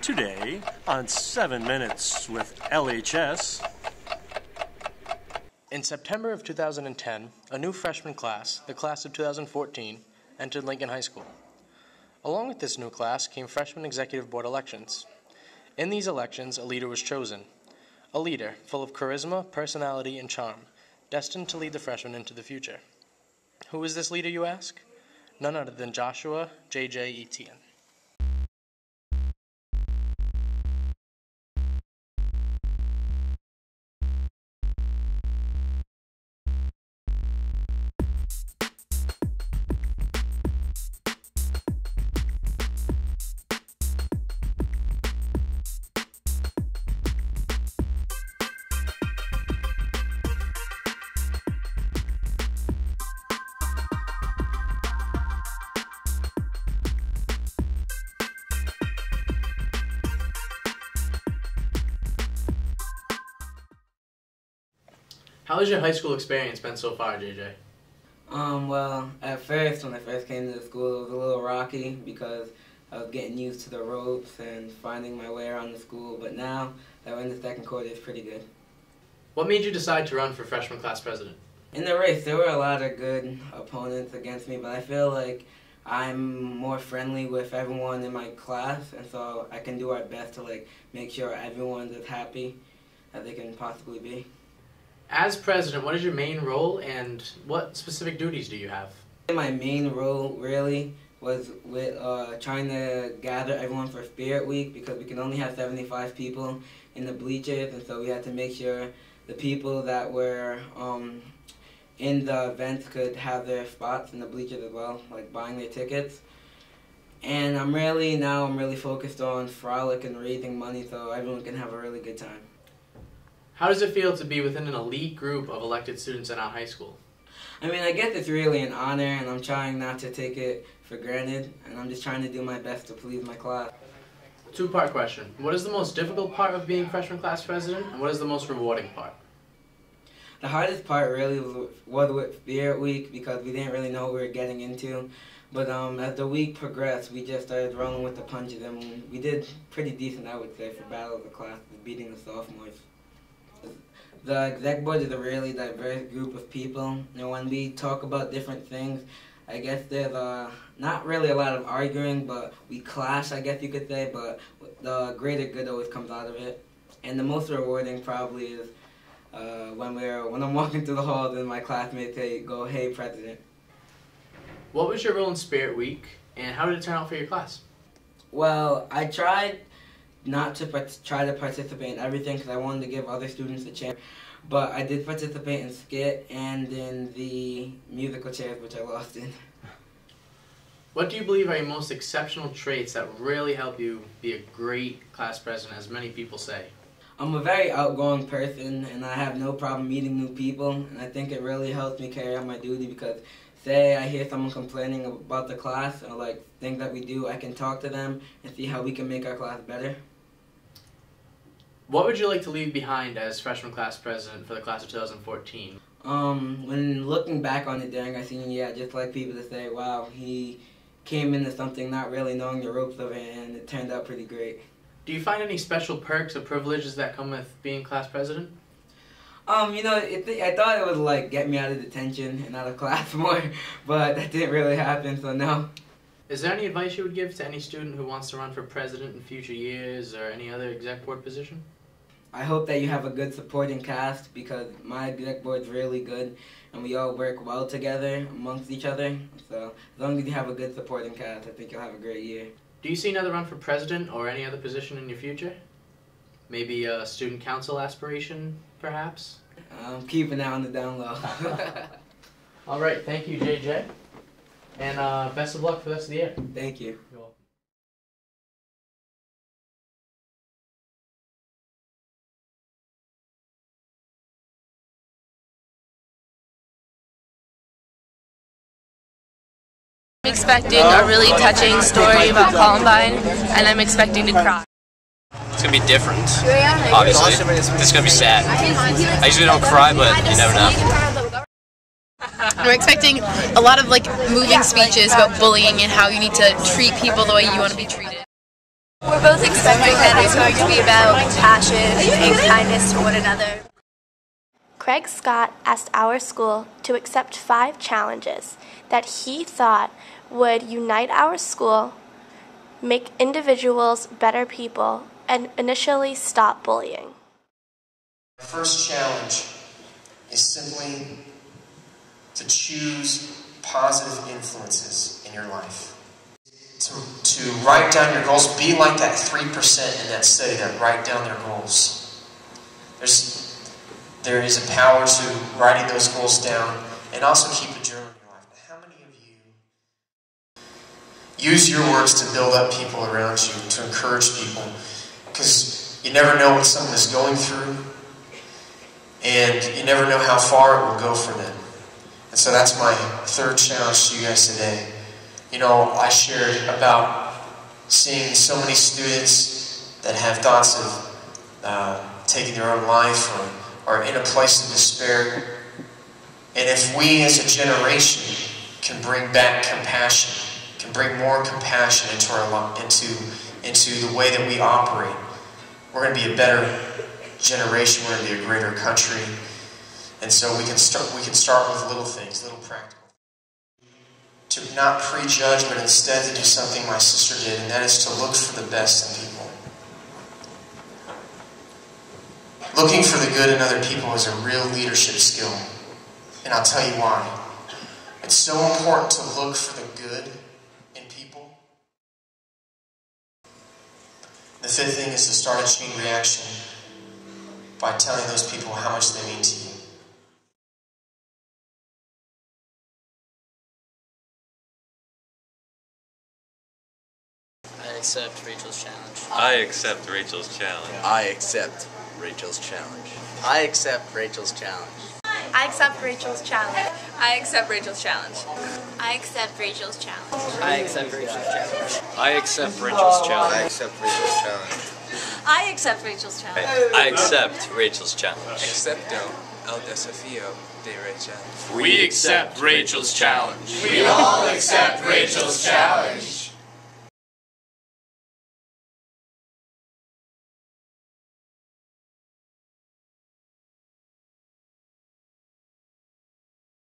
Today on 7 Minutes with LHS. In September of 2010, a new freshman class, the class of 2014, entered Lincoln High School. Along with this new class came freshman executive board elections. In these elections, a leader was chosen. A leader full of charisma, personality, and charm, destined to lead the freshmen into the future. Who is this leader, you ask? None other than Joshua J.J. Etienne. How has your high school experience been so far, JJ? Well, at first, when I first came to the school, it was a little rocky because I was getting used to the ropes and finding my way around the school, but now that we're in the second quarter, it's pretty good. What made you decide to run for freshman class president? In the race, there were a lot of good opponents against me, but I feel like I'm more friendly with everyone in my class, and so I can do our best to make sure everyone's as happy as they can possibly be. As president, what is your main role and what specific duties do you have? My main role really was with trying to gather everyone for Spirit Week because we can only have 75 people in the bleachers, and so we had to make sure the people that were in the events could have their spots in the bleachers as well, like buying their tickets. And I'm really focused on frolic and raising money so everyone can have a really good time. How does it feel to be within an elite group of elected students in our high school? I mean, I guess it's really an honor, and I'm trying not to take it for granted, and I'm just trying to do my best to please my class. Two-part question. What is the most difficult part of being freshman class president, and what is the most rewarding part? The hardest part really was with Spirit Week because we didn't really know what we were getting into. But as the week progressed, we just started rolling with the punches, and we did pretty decent, I would say, for Battle of the Classes, beating the sophomores. The exec board is a really diverse group of people, and when we talk about different things, I guess there's not really a lot of arguing, but we clash, I guess you could say, but the greater good always comes out of it. And the most rewarding probably is when I'm walking through the halls and my classmates go, "Hey, President." What was your role in Spirit Week, and how did it turn out for your class? Well, I tried not to try to participate in everything because I wanted to give other students a chance. But I did participate in skit and in the musical chairs, which I lost in. What do you believe are your most exceptional traits that really help you be a great class president, as many people say? I'm a very outgoing person, and I have no problem meeting new people, and I think it really helps me carry out my duty because say I hear someone complaining about the class or things that we do, I can talk to them and see how we can make our class better. What would you like to leave behind as freshman class president for the class of 2014? When looking back on it during our senior year, I'd just like people to say, wow, he came into something not really knowing the ropes of it, and it turned out pretty great. Do you find any special perks or privileges that come with being class president? I thought it would get me out of detention and out of class more, but that didn't really happen, so no. Is there any advice you would give to any student who wants to run for president in future years or any other exec board position? I hope that you have a good supporting cast because my exec board's really good and we all work well together amongst each other. So as long as you have a good supporting cast, I think you'll have a great year. Do you see another run for president or any other position in your future? Maybe a student council aspiration, perhaps? I'm keeping that on the down low. All right, thank you, JJ. And best of luck for the rest of the year. Thank you. You're welcome. I'm expecting a really touching story about Columbine, and I'm expecting to cry. It's gonna be different, obviously. It's gonna be sad. I usually don't cry, but you never know. I'm expecting a lot of moving speeches about bullying and how you need to treat people the way you want to be treated. We're both expecting that it's going to be about passion and kindness to one another. Craig Scott asked our school to accept 5 challenges that he thought would unite our school, make individuals better people, and initially stop bullying. The first challenge is simply to choose positive influences in your life. To write down your goals, be like that 3% in that study that write down their goals. There is a power to writing those goals down, and also keep a journal in your life. How many of you use your words to build up people around you, to encourage people? Because you never know what someone is going through, and you never know how far it will go for them. And so that's my third challenge to you guys today. You know, I shared about seeing so many students that have thoughts of taking their own life, or in a place of despair. And if we as a generation can bring back compassion, can bring more compassion into our into the way that we operate, we're going to be a better generation. We're going to be a greater country. And so we can start with little things, little practical. To not prejudge, but instead to do something my sister did, and that is to look for the best in people. Looking for the good in other people is a real leadership skill. And I'll tell you why. It's so important to look for the good in people. The fifth thing is to start a chain reaction by telling those people how much they mean to you. I accept Rachel's challenge. I accept Rachel's challenge. I accept Rachel's challenge. I accept Rachel's challenge. I accept Rachel's challenge. I accept Rachel's challenge. I accept Rachel's challenge. I accept Rachel's challenge. I accept Rachel's challenge. I accept Rachel's challenge. I accept Rachel's challenge. I accept Rachel's challenge. Acepto el desafío de Rachel. We accept Rachel's challenge. We all accept Rachel's challenge.